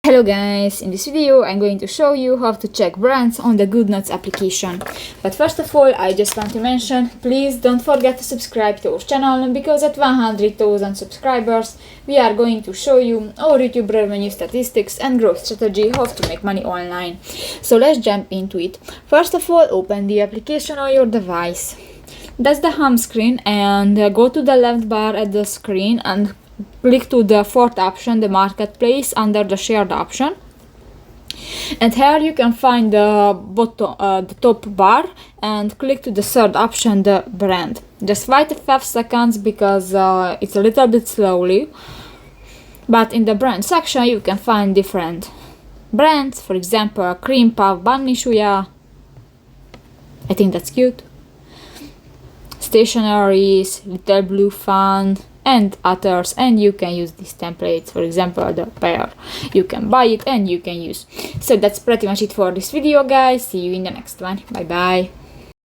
Hello guys, in this video I'm going to show you how to check brands on the Goodnotes application. But first of all, I just want to mention, please don't forget to subscribe to our channel, because at 100,000 subscribers we are going to show you our YouTube revenue statistics and growth strategy, how to make money online. So let's jump into it. First of all, open the application on your device. That's the home screen, and go to the left bar at the screen and click to the fourth option, the marketplace, under the shared option, and here you can find the bottom, the top bar, and click to the third option, the brand. Just wait a 5 seconds because it's a little bit slowly, but in the brand section you can find different brands. For example, cream puff bunny shuya, I think that's cute, stationaries, little blue fun, and others, and you can use these templates. For example, the pair, you can buy it and you can use. So that's pretty much it for this video, guys. See you in the next one. Bye bye.